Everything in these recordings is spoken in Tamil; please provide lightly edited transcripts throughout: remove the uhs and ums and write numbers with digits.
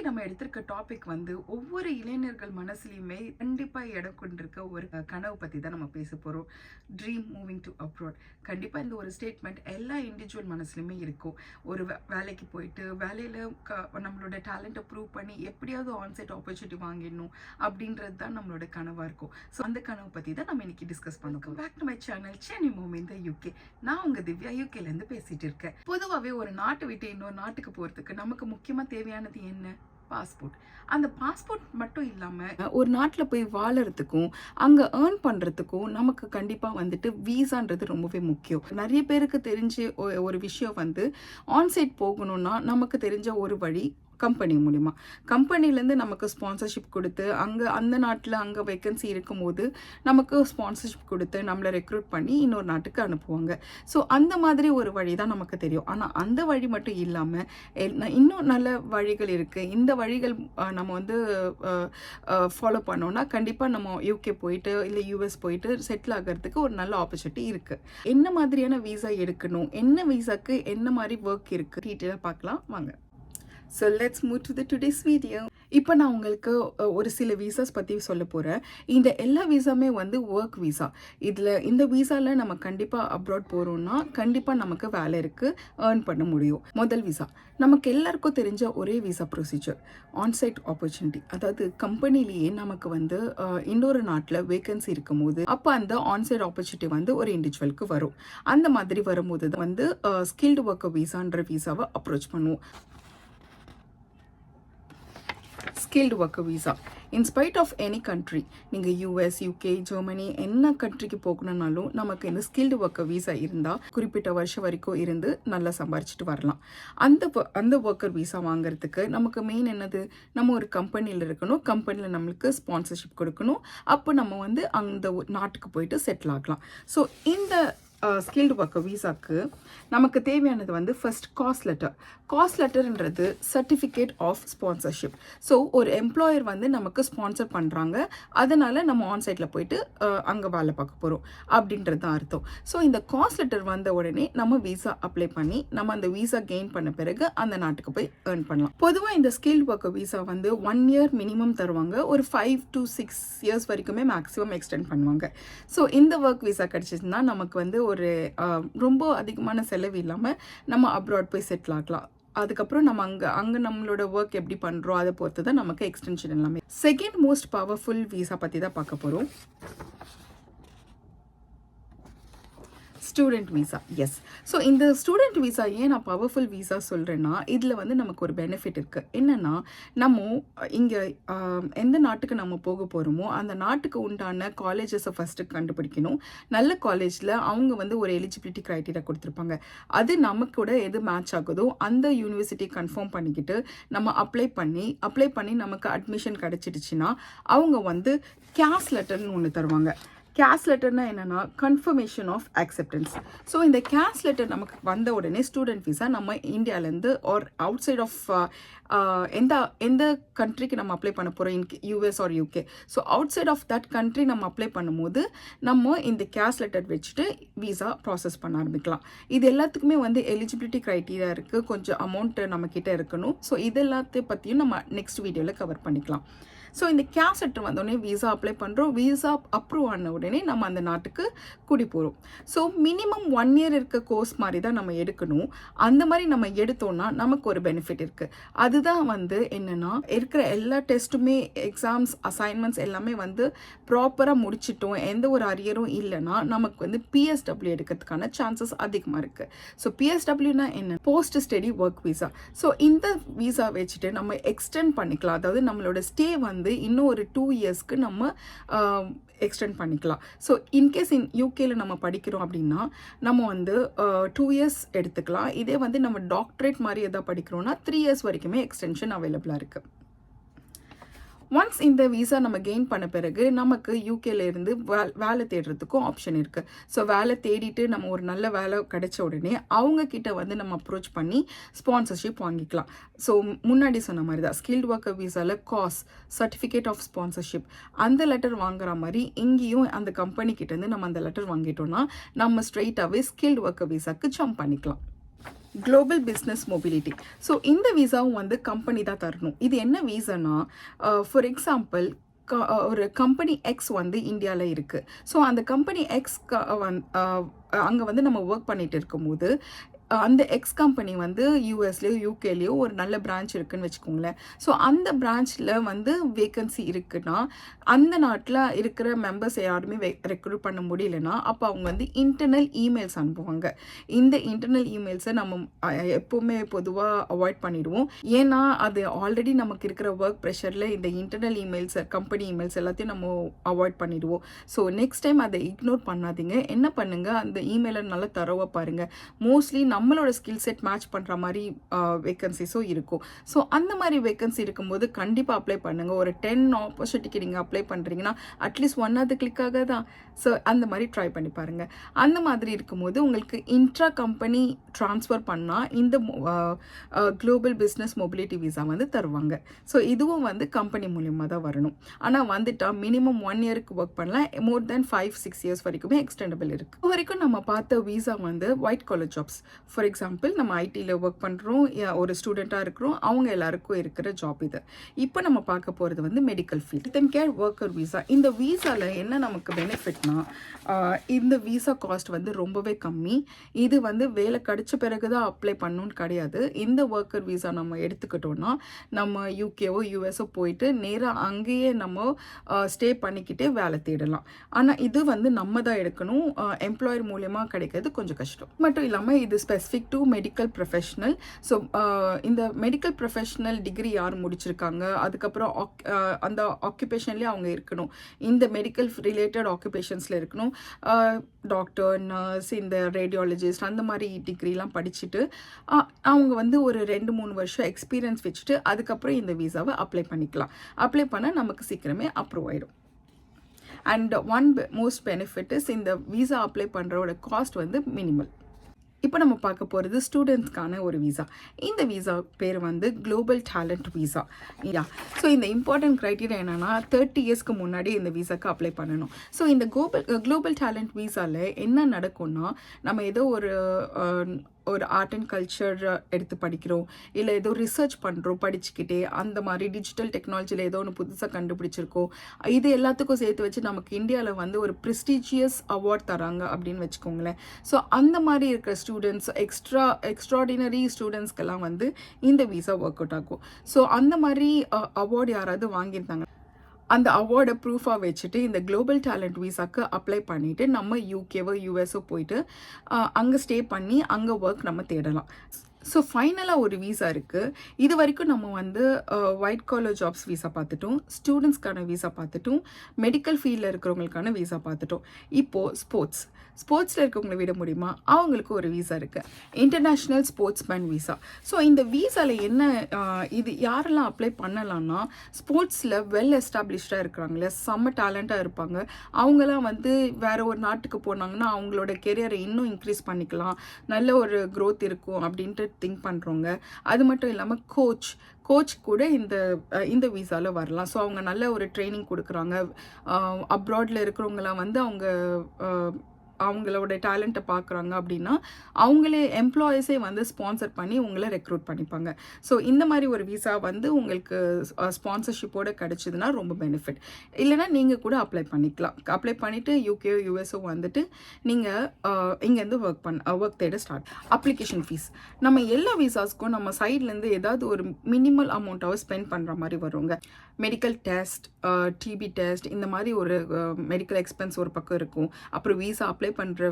நம்ம எடுத்திருக்க டாபிக் வந்து ஒவ்வொரு இளைஞர்கள் மனசுலையுமே கண்டிப்பா இடம் கொண்டிருக்க ஒரு கனவு பத்தி தான் நம்ம பேச போறோம். Dream moving to abroad. கண்டிப்பா இந்த ஒரு ஸ்டேட்மெண்ட் எல்லா இண்டிவிஜுவல் மனசுலையுமே இருக்கும். ஒரு வேலைக்கு போயிட்டு வேலையில நம்மளோட டேலண்ட்டை ப்ரூவ் பண்ணி எப்படியாவது ஆன்சைட் ஆப்பர்ச்சுனிட்டி வாங்கிடணும் அப்படின்றது தான் நம்மளோட கனவா இருக்கும். ஸோ அந்த கனவு பத்தி தான் நம்ம இன்னைக்கு டிஸ்கஸ் பண்ணுவோம். Back to my channel Chennai move in the UK. நான் உங்க திவ்யா யூகேல இருந்து பேசிட்டு இருக்கேன். பொதுவாகவே ஒரு நாட்டை விட்டு இன்னொரு நாட்டுக்கு போறதுக்கு நமக்கு முக்கியமா தேவையானது என்ன? பாஸ்போர்ட். அந்த பாஸ்போர்ட் மட்டும் இல்லாம ஒரு நாட்டில் போய் வாழறதுக்கும் அங்க ஏர்ன் பண்றதுக்கும் நமக்கு கண்டிப்பா வந்துட்டு வீசான்றது ரொம்பவே முக்கியம். நிறைய பேருக்கு தெரிஞ்ச ஒரு விஷயம் வந்து ஆன்சைட் போகணும்னா நமக்கு தெரிஞ்ச ஒரு வழி கம்பெனி மூலிமா. கம்பெனிலேருந்து நமக்கு ஸ்பான்சர்ஷிப் கொடுத்து அந்த நாட்டில் அங்கே வேக்கன்சி இருக்கும்போது நமக்கு ஸ்பான்சர்ஷிப் கொடுத்து நம்மளை ரெக்ரூட் பண்ணி இன்னொரு நாட்டுக்கு அனுப்புவாங்க. ஸோ அந்த மாதிரி ஒரு வழி தான் நமக்கு தெரியும். ஆனால் அந்த வழி மட்டும் இல்லாமல் இன்னும் நல்ல வழிகள் இருக்குது. இந்த வழிகள் நம்ம வந்து ஃபாலோ பண்ணோன்னா கண்டிப்பாக நம்ம யூகே போயிட்டு இல்லை யூஎஸ் போயிட்டு செட்டில் ஆகிறதுக்கு ஒரு நல்ல ஆப்பர்ச்சுனிட்டி இருக்குது. என்ன மாதிரியான வீசா எடுக்கணும், என்ன வீசாக்கு என்ன மாதிரி ஒர்க் இருக்குது, டீட்டெயிலாக பார்க்கலாம் வாங்க. So let's move to the today's video. இப்போ நான் உங்களுக்கு ஒரு சில வீசாஸ் பற்றி சொல்ல போகிறேன். இந்த எல்லா வீசாமே வந்து ஒர்க் வீசா. இந்த வீசாவில் நம்ம கண்டிப்பாக அப்ராட் போகிறோம்னா கண்டிப்பாக நமக்கு வேலை இருக்குது, ஏர்ன் பண்ண முடியும். முதல் வீசா நமக்கு எல்லாருக்கும் தெரிஞ்ச ஒரே வீசா ப்ரொசீஜர் ஆன்சைட் ஆப்பர்ச்சுனிட்டி. அதாவது கம்பெனிலேயே நமக்கு வந்து இன்னொரு நாட்டில் வேகன்சி இருக்கும் போது அப்போ அந்த ஆன்சைட் ஆப்பர்ச்சுனிட்டி வந்து ஒரு இண்டிவிஜுவலுக்கு வரும். அந்த மாதிரி வரும்போது தான் வந்து ஸ்கில்டு ஒர்க்கர் வீசான்ற வீசாவை அப்ரோச் பண்ணுவோம். Skilled worker visa in spite of any country, நீங்கள் யூஎஸ், யூகே, ஜெர்மனி என்ன கண்ட்ரிக்கு போகணுன்னாலும் நமக்கு இந்த ஸ்கில்டு ஒர்க்கர் வீசா இருந்தால் குறிப்பிட்ட வருஷம் வரைக்கும் இருந்து நல்லா சம்பாரிச்சிட்டு வரலாம். அந்த ஒர்க்கர் வீசா வாங்குறதுக்கு நமக்கு மெயின் என்னது, நம்ம ஒரு கம்பெனியில் இருக்கணும், கம்பெனியில் நம்மளுக்கு ஸ்பான்சர்ஷிப் கொடுக்கணும், அப்போ நம்ம வந்து அந்த நாட்டுக்கு போயிட்டு செட்டில் ஆகலாம். ஸோ இந்த ஸ்கில்டு ஒர்க்கர் வீசாக்கு நமக்கு தேவையானது வந்து ஃபர்ஸ்ட் காஸ்ட் லெட்டர்ன்றது சர்டிஃபிகேட் ஆஃப் ஸ்பான்சர்ஷிப். ஸோ ஒரு எம்ப்ளாயர் வந்து நமக்கு ஸ்பான்சர் பண்ணுறாங்க, அதனால் நம்ம ஆன்சைட்டில் போயிட்டு அங்கே வேலை பார்க்க போகிறோம் அப்படின்றது தான் அர்த்தம். ஸோ இந்த காஸ்ட் லெட்டர் வந்த உடனே நம்ம வீசா அப்ளை பண்ணி நம்ம அந்த வீசா கெயின் பண்ண பிறகு அந்த நாட்டுக்கு போய் ஏர்ன் பண்ணலாம். பொதுவாக இந்த ஸ்கில்டு ஒர்க்கர் வீசா வந்து 1 year மினிமம் தருவாங்க, ஒரு 5 to 6 years வரைக்குமே மேக்ஸிமம் எக்ஸ்டெண்ட் பண்ணுவாங்க. ஸோ இந்த ஒர்க் வீசா கிடச்சிச்சுன்னா நமக்கு வந்து ஒரு ரொம்ப அதிகமான செலவு இல்லாமல் நம்ம அப்ராட் போய் செட்டில் ஆகலாம். அதுக்கப்புறம் நம்ம அங்கே நம்மளோட ஒர்க் எப்படி பண்ணுறோம் அதை பொறுத்து தான் நமக்கு எக்ஸ்டென்ஷன் எல்லாமே. செகண்ட் மோஸ்ட் பவர்ஃபுல் வீசா பற்றி தான் பார்க்க போகிறோம், ஸ்டூடெண்ட் வீசா. எஸ், ஸோ இந்த ஸ்டூடெண்ட் வீசா ஏன் நான் பவர்ஃபுல் வீசா சொல்கிறேன்னா இதில் வந்து நமக்கு ஒரு பெனிஃபிட் இருக்குது. என்னென்னா நம்ம இங்கே எந்த நாட்டுக்கு நம்ம போக போகிறோமோ அந்த நாட்டுக்கு உண்டான காலேஜஸை ஃபஸ்ட்டு கண்டுபிடிக்கணும். நல்ல காலேஜில் அவங்க வந்து ஒரு எலிஜிபிலிட்டி க்ரைட்டீரியா கொடுத்துருப்பாங்க. அது நமக்கு கூட எது மேட்ச் ஆகுதோ அந்த யூனிவர்சிட்டி கன்ஃபார்ம் பண்ணிக்கிட்டு நம்ம அப்ளை பண்ணி நமக்கு அட்மிஷன் கிடச்சிடுச்சுன்னா அவங்க வந்து கேஸ் லெட்டர்னு ஒன்று தருவாங்க. கேஸ் லெட்டர்னா என்னென்னா கன்ஃபர்மேஷன் ஆஃப் அக்செப்டன்ஸ். ஸோ இந்த கேஸ் லெட்டர் நமக்கு வந்த உடனே ஸ்டூடெண்ட் வீசா நம்ம இந்தியாவிலேருந்து ஆர் அவுட் சைட் ஆஃப் எந்த கண்ட்ரிக்கு நம்ம அப்ளை பண்ண போகிறோம், US or UK. So outside of that country நம்ம அப்ளை பண்ணும்போது நம்ம இந்த கேஸ் லெட்டர் வச்சுட்டு வீசா ப்ராசஸ் பண்ண ஆரம்பிக்கலாம். இது எல்லாத்துக்குமே வந்து எலிஜிபிலிட்டி க்ரைட்டீரியா இருக்குது, கொஞ்சம் அமௌண்ட் நம்மக்கிட்ட இருக்கணும். ஸோ இது எல்லாத்தையும் பற்றியும் நம்ம நெக்ஸ்ட் வீடியோவில் கவர் பண்ணிக்கலாம். ஸோ இந்த கேஸ் லெட்டர் வந்தோடனே வீசா அப்ளை பண்ணுறோம், வீசா அப்ரூவ் ஆன உடனே நம்ம அந்த நாட்டுக்கு கூடி போகிறோம். ஸோ மினிமம் 1 year இருக்க கோர்ஸ் மாதிரி தான் நம்ம எடுக்கணும். அந்த மாதிரி நம்ம எடுத்தோம்னா நமக்கு ஒரு பெனிஃபிட் இருக்குது. அதுதான் வந்து என்னென்னா இருக்கிற எல்லா டெஸ்ட்டுமே, எக்ஸாம்ஸ், அசைன்மெண்ட்ஸ் எல்லாமே வந்து ப்ராப்பராக முடிச்சிட்டோம், எந்த ஒரு அரியரும் இல்லைன்னா நமக்கு வந்து பிஎஸ்டபிள்யூ எடுக்கிறதுக்கான சான்சஸ் அதிகமாக இருக்குது. ஸோ பிஎஸ்டபிள்யூனா என்ன, post study work visa. So இந்த வீசா வச்சுட்டு நம்ம எக்ஸ்டெண்ட் பண்ணிக்கலாம். அதாவது நம்மளோட ஸ்டே வந்து இன்னும் ஒரு 2 yearsக்கு நம்ம எக்ஸ்டெண்ட் பண்ணிக்கலாம். ஸோ இன்கேஸ் யூகேல நம்ம படிக்கிறோம் அப்படின்னா நம்ம வந்து 2 years எடுத்துக்கலாம். இதே வந்து நம்ம டாக்டரேட் மாதிரி எதாவது படிக்கிறோம்னா 3 years வரைக்குமே எக்ஸ்டென்ஷன் அவைலபிளாக இருக்குது. ஒன்ஸ் இந்த வீசா நம்ம கெயின் பண்ண பிறகு நமக்கு யூகேல இருந்து வேலை தேடுறதுக்கும் ஆப்ஷன் இருக்குது. ஸோ வேலை தேடிட்டு நம்ம ஒரு நல்ல வேலை கிடைச்ச உடனே அவங்க கிட்ட வந்து நம்ம அப்ரோச் பண்ணி ஸ்பான்சர்ஷிப் வாங்கிக்கலாம். ஸோ முன்னாடி சொன்ன மாதிரி தான் ஸ்கில்டு ஒர்க்கர் வீசாவில் சர்டிஃபிகேட் ஆஃப் ஸ்பான்சர்ஷிப் அந்த லெட்டர் வாங்குற மாதிரி இங்கேயும் அந்த கம்பெனி கிட்டேருந்து நம்ம அந்த லெட்டர் வாங்கிட்டோம்னா நம்ம ஸ்ட்ரெயிட்டாகவே ஸ்கில்டு ஒர்க்கர் வீசாக்கு ஜம்ப் பண்ணிக்கலாம். Global business mobility. ஸோ இந்த விசாவும் வந்து கம்பெனி தான் தரணும். இது என்ன விசானா, ஃபார் எக்ஸாம்பிள் ஒரு கம்பெனி எக்ஸ் வந்து இந்தியாவில் இருக்குது. ஸோ அந்த கம்பெனி எக்ஸ் அங்கே வந்து நம்ம ஒர்க் பண்ணிட்டு இருக்கும்போது அந்த எக்ஸ் கம்பெனி வந்து யூஎஸ்லேயோ யூகேலேயோ ஒரு நல்ல பிரான்ச் இருக்குதுன்னு வச்சுக்கோங்களேன். ஸோ அந்த பிரான்ச்சில் வந்து வேக்கன்சி இருக்குன்னா அந்த நாட்டில் இருக்கிற மெம்பர்ஸ் யாருமே ரெக்ரூட் பண்ண முடியலன்னா அப்போ அவங்க வந்து இன்டர்னல் இமெயில்ஸ் அனுப்புவாங்க. இந்த இன்டர்னல் இமெயில்ஸை நம்ம எப்போவுமே பொதுவாக அவாய்ட் பண்ணிடுவோம். ஏன்னா அது ஆல்ரெடி நமக்கு இருக்கிற ஒர்க் ப்ரெஷரில் இந்த இன்டர்னல் இமெயில்ஸ், கம்பெனி இமெயில்ஸ் எல்லாத்தையும் நம்ம அவாய்ட் பண்ணிடுவோம். ஸோ நெக்ஸ்ட் டைம் அதை இக்னோர் பண்ணாதீங்க. என்ன பண்ணுங்கள், அந்த இமெயிலை நல்லா தரவாக பாருங்கள். மோஸ்ட்லி நம்மளோட ஸ்கில் செட் மேட்ச் பண்ணுற மாதிரி வேக்கன்சிஸும் இருக்கும். ஸோ அந்த மாதிரி வேக்கன்சி இருக்கும்போது கண்டிப்பாக அப்ளை பண்ணுங்கள். ஒரு 10 ஆப்பர்ச்சுனிட்டிக்கு நீங்கள் அப்ளை பண்ணுறீங்கன்னா அட்லீஸ்ட் 1 கிளிக்காக தான். ஸோ அந்த மாதிரி ட்ரை பண்ணி பாருங்கள். அந்த மாதிரி இருக்கும்போது உங்களுக்கு இன்ட்ரா கம்பெனி ட்ரான்ஸ்ஃபர் பண்ணால் இந்த குளோபல் பிஸ்னஸ் மொபிலிட்டி விசா வந்து தருவாங்க. ஸோ இதுவும் வந்து கம்பெனி மூலியமாக தான் வரணும். ஆனால் வந்துட்டால் மினிமம் 1 இயருக்கு ஒர்க் பண்ணலாம். மோர் தென் 5-6 இயர்ஸ் வரைக்குமே எக்ஸ்டெண்டபிள் இருக்குது. இது வரைக்கும் நம்ம பார்த்த விசா வந்து white collar jobs. For example நம்ம ஐடியில் ஒர்க் பண்ணுறோம், ஒரு ஸ்டூடெண்ட்டாக இருக்கிறோம், அவங்க எல்லாருக்கும் இருக்கிற ஜாப் இது. இப்போ நம்ம பார்க்க போகிறது வந்து medical field health and care worker visa. இந்த விசாவில் என்ன நமக்கு பெனிஃபிட்னா, இந்த விசா காஸ்ட் வந்து ரொம்பவே கம்மி. இது வந்து வேலை கிடைச்ச பிறகு தான் அப்ளை பண்ணணும்னு கிடையாது. இந்த ஒர்க்கர் விசா நம்ம எடுத்துக்கிட்டோன்னா நம்ம யூகேவோ யூஎஸோ போயிட்டு நேராக அங்கேயே நம்ம ஸ்டே பண்ணிக்கிட்டே வேலை தேடலாம். ஆனால் இது வந்து நம்ம தான் எடுக்கணும். எம்ப்ளாயர் மூலியமாக கிடைக்கிறது கொஞ்சம் கஷ்டம். மட்டும் இல்லாமல் இது specific to medical professional. So இந்த மெடிக்கல் ப்ரொஃபஷனல் டிகிரி யார் முடிச்சிருக்காங்க, அதுக்கப்புறம் அந்த ஆக்குபேஷன்லேயே அவங்க இருக்கணும். இந்த மெடிக்கல் ரிலேட்டட் ஆக்குபேஷன்ஸில் இருக்கணும். டாக்டர், நர்ஸ், இந்த ரேடியாலஜிஸ்ட் அந்த மாதிரி டிகிரிலாம் படிச்சுட்டு அவங்க வந்து ஒரு 2-3 வருஷம் எக்ஸ்பீரியன்ஸ் வச்சுட்டு அதுக்கப்புறம் இந்த விசாவை அப்ளை பண்ணிக்கலாம். அப்ளை பண்ணால் நமக்கு சீக்கிரமே அப்ரூவ் ஆகிடும். And one most benefit is இந்த விசா அப்ளை பண்ணுறோட காஸ்ட் வந்து மினிமல். இப்போ நம்ம பார்க்க போகிறது ஸ்டூடெண்ட்ஸ்க்கான ஒரு விசா. இந்த விசா பேர் வந்து குளோபல் டேலண்ட் விசா. ஸோ இந்த இம்பார்ட்டன்ட் க்ரைட்டீரியா என்னென்னா 30 இயர்ஸ்க்கு முன்னாடி இந்த விசாக்கு அப்ளை பண்ணணும். ஸோ இந்த குளோபல் டேலண்ட் விசாவில் என்ன நடக்கும்னா, நம்ம ஏதோ ஒரு ஆர்ட் அண்ட் கல்ச்சர் எடுத்து படிக்கிறோம், இல்லை ஏதோ ரிசர்ச் பண்ணுறோம் படிச்சுக்கிட்டே, அந்த மாதிரி டிஜிட்டல் டெக்னாலஜியில் ஏதோ ஒன்று புதுசாக கண்டுபிடிச்சிருக்கோம். இது எல்லாத்துக்கும் சேர்த்து வச்சு நமக்கு இந்தியாவில் வந்து ஒரு ப்ரெஸ்டீஜியஸ் அவார்ட் தராங்க அப்படின்னு வச்சுக்கோங்களேன். ஸோ அந்த மாதிரி இருக்கிற ஸ்டூடெண்ட்ஸ், எக்ஸ்ட்ராடினரி ஸ்டூடெண்ட்ஸ்க்கெல்லாம் வந்து இந்த விசா ஒர்க் அவுட் ஆகும். ஸோ அந்த மாதிரி அவார்டு யாராவது வாங்கியிருந்தாங்க, அந்த அவார்டை ப்ரூஃபாக வச்சுட்டு இந்த குளோபல் டேலண்ட் விசாக்கு அப்ளை பண்ணிவிட்டு நம்ம யூகேவோ யூஎஸோ போயிட்டு அங்கே ஸ்டே பண்ணி அங்கே ஒர்க் நம்ம தேடலாம். ஸோ ஃபைனலாக ஒரு விசா இருக்குது. இது வரைக்கும் நம்ம வந்து ஒயிட் காலர் ஜாப்ஸ் விசா பார்த்துட்டோம், ஸ்டூடெண்ட்ஸ்க்கான விசா பார்த்துட்டோம், மெடிக்கல் ஃபீல்டில் இருக்கிறவங்களுக்கான விசா பார்த்துட்டோம். இப்போது ஸ்போர்ட்ஸில் இருக்கவங்களை விட முடியுமா, அவங்களுக்கு ஒரு விசா இருக்குது, இன்டர்நேஷ்னல் ஸ்போர்ட்ஸ்மேன் விசா. ஸோ இந்த விசாவில் என்ன, இது யாரெல்லாம் அப்ளை பண்ணலான்னா, ஸ்போர்ட்ஸில் வெல் எஸ்டாப்ளிஷ்டாக இருக்கிறாங்களே, செம்ம டேலண்ட்டாக இருப்பாங்க, அவங்களாம் வந்து வேறு ஒரு நாட்டுக்கு போனாங்கன்னா அவங்களோட கெரியரை இன்னும் இன்க்ரீஸ் பண்ணிக்கலாம், நல்ல ஒரு க்ரோத் இருக்கும் அப்படின்ட்டு திங்க் பண்ணுறவங்க. அது மட்டும் இல்லாமல் கோச் கூட இந்த விசாவில் வரலாம். ஸோ அவங்க நல்ல ஒரு ட்ரைனிங் கொடுக்குறாங்க. அப்ராடில் இருக்கிறவங்களாம் வந்து அவங்களோட டேலண்ட்டை பார்க்குறாங்க அப்படின்னா அவங்களே எம்ப்ளாயீஸே வந்து ஸ்பான்சர் பண்ணி உங்களை ரெக்ரூட் பண்ணிப்பாங்க. ஸோ இந்த மாதிரி ஒரு விசா வந்து உங்களுக்கு ஸ்பான்சர்ஷிப்போடு கிடச்சிதுன்னா ரொம்ப பெனிஃபிட். இல்லைனா நீங்கள் கூட அப்ளை பண்ணிக்கலாம். அப்ளை பண்ணிவிட்டு யூகேஓ யூஎஸ்ஓ வந்துட்டு நீங்கள் இங்கேருந்து ஒர்க் தேட ஸ்டார்ட். அப்ளிகேஷன் ஃபீஸ் நம்ம எல்லா விசாஸ்க்கும் நம்ம சைட்லேருந்து ஏதாவது ஒரு மினிமல் அமௌண்ட்டாக ஸ்பெண்ட் பண்ணுற மாதிரி வருங்க. மெடிக்கல் டெஸ்ட், டிபி டெஸ்ட், இந்த மாதிரி ஒரு மெடிக்கல் எக்ஸ்பென்ஸ் ஒரு பக்கம் இருக்கும். அப்புறம் விசா அப்ளை பண்ணுற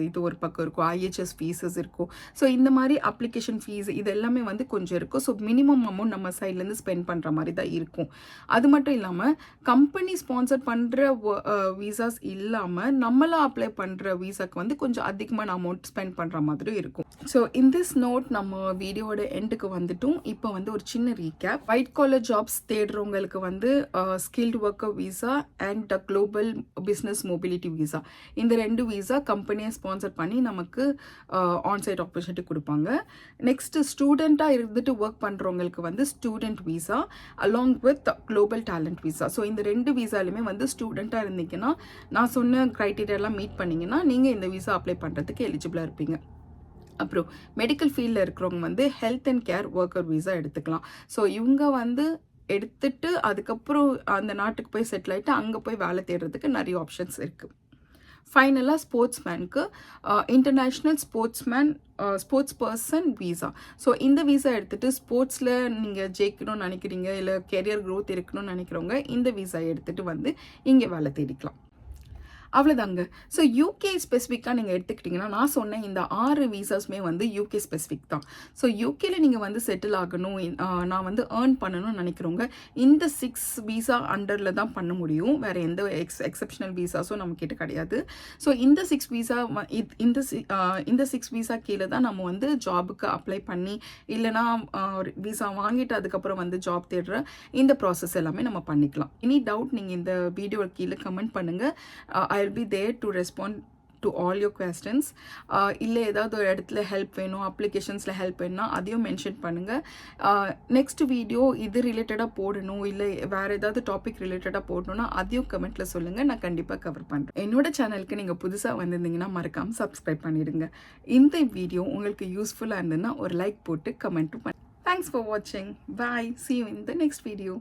இது ஒரு பக்கம் இருக்கும், ஐஹெச்எஸ் ஃபீஸஸ் இருக்கும். ஸோ இந்த மாதிரி அப்ளிகேஷன் ஃபீஸ் இது எல்லாமே வந்து கொஞ்சம் இருக்கும். ஸோ மினிமம் அமௌண்ட் நம்ம சைட்லேருந்து ஸ்பெண்ட் பண்ணுற மாதிரி தான் இருக்கும். அது மட்டும் இல்லாமல் கம்பெனி ஸ்பான்சர் பண்ணுற விசாஸ் இல்லாமல் நம்மளாம் அப்ளை பண்ணுற விசாக்கு வந்து கொஞ்சம் அதிகமான அமௌண்ட் ஸ்பெண்ட் பண்ணுற மாதிரி இருக்கும். ஸோ இன் திஸ் நோட் நம்ம வீடியோட எண்டுக்கு வந்துட்டும். இப்போ வந்து ஒரு சின்ன ரீகேப். ஒயிட் காலர் ஜாப்ஸ் தேடுறவங்களுக்கு வந்து skilled worker visa and global business mobility visa, இந்த 2 விசா கம்பெனியை ஸ்பான்சர் பண்ணி நமக்கு ஆன்சைட் ஆப்பர்ச்சுனிட்டி கொடுப்பாங்க. நெக்ஸ்ட் ஸ்டூடெண்ட்டாக இருந்துட்டு ஒர்க் பண்ணுறவங்களுக்கு வந்து student visa along with global talent visa. So இந்த 2 விசாலுமே வந்து ஸ்டூடெண்ட்டாக இருந்தீங்கன்னா, நான் சொன்ன க்ரைட்டீரியாலாம் மீட் பண்ணிங்கன்னா நீங்கள் இந்த விசா அப்ளை பண்ணுறதுக்கு எலிஜிபிளாக இருப்பீங்க. அப்புறம் மெடிக்கல் ஃபீல்டில் இருக்கிறவங்க வந்து health and care worker visa எடுத்துக்கலாம். ஸோ இவங்க வந்து எடுத்துட்டு அதுக்கப்புறம் அந்த நாட்டுக்கு போய் செட்டில் ஆகிட்டு அங்கே போய் வேலை தேடுறதுக்கு நிறைய ஆப்ஷன்ஸ் இருக்குது. ஃபைனலாக ஸ்போர்ட்ஸ்மேனுக்கு international sports person visa. So இந்த வீசா எடுத்துகிட்டு ஸ்போர்ட்ஸில் நீங்கள் ஜெயிக்கணும்னு நினைக்கிறீங்க, இல்லை கெரியர் க்ரோத் இருக்கணும்னு நினைக்கிறவங்க இந்த வீசா எடுத்துகிட்டு வந்து இங்கே வேலை தேடிக்கலாம். அவ்வளோதாங்க. ஸோ யூகே ஸ்பெசிஃபிக்காக நீங்கள் எடுத்துக்கிட்டிங்கன்னா, நான் சொன்ன இந்த 6 வீசாஸுமே வந்து யூகே ஸ்பெசிஃபிக் தான். ஸோ யூகேல நீங்கள் வந்து செட்டில் ஆகணும், நான் வந்து ஏர்ன் பண்ணணும்னு நினைக்கிறவங்க இந்த 6 வீசா அண்டரில் தான் பண்ண முடியும். வேறு எந்த எக்ஸப்ஷனல் வீசாஸும் நம்மக்கிட்ட கிடையாது. ஸோ இந்த 6 வீசா இந்த 6 வீசா கீழே தான் நம்ம வந்து ஜாபுக்கு அப்ளை பண்ணி, இல்லைனா வீசா வாங்கிட்டு அதுக்கப்புறம் வந்து ஜாப் தேடுற இந்த ப்ராசஸ் எல்லாமே நம்ம பண்ணிக்கலாம். எனி டவுட் நீங்கள் இந்த வீடியோ கீழே கமெண்ட் பண்ணுங்கள். I'll be there to respond to all your questions. இல்லை ஏதாவது ஒரு இடத்துல ஹெல்ப் வேணும், அப்ளிகேஷன்ஸில் ஹெல்ப் வேணும்னா அதையும் மென்ஷன் பண்ணுங்கள். நெக்ஸ்ட் வீடியோ இது ரிலேட்டடாக போடணும், இல்லை வேறு ஏதாவது டாபிக் ரிலேட்டடாக போடணும்னா அதையும் கமெண்ட்டில் சொல்லுங்கள், நான் கண்டிப்பாக கவர் பண்ணுறேன். என்னோட சேனலுக்கு நீங்கள் புதுசாக வந்திருந்தீங்கன்னா மறக்காமல் சப்ஸ்கிரைப் பண்ணிடுங்க. இந்த வீடியோ உங்களுக்கு யூஸ்ஃபுல்லாக இருந்ததுன்னா ஒரு லைக் போட்டு கமெண்ட்டும் பண்ணு. தேங்க்ஸ் ஃபார் வாட்சிங். பாய். See you in the next video.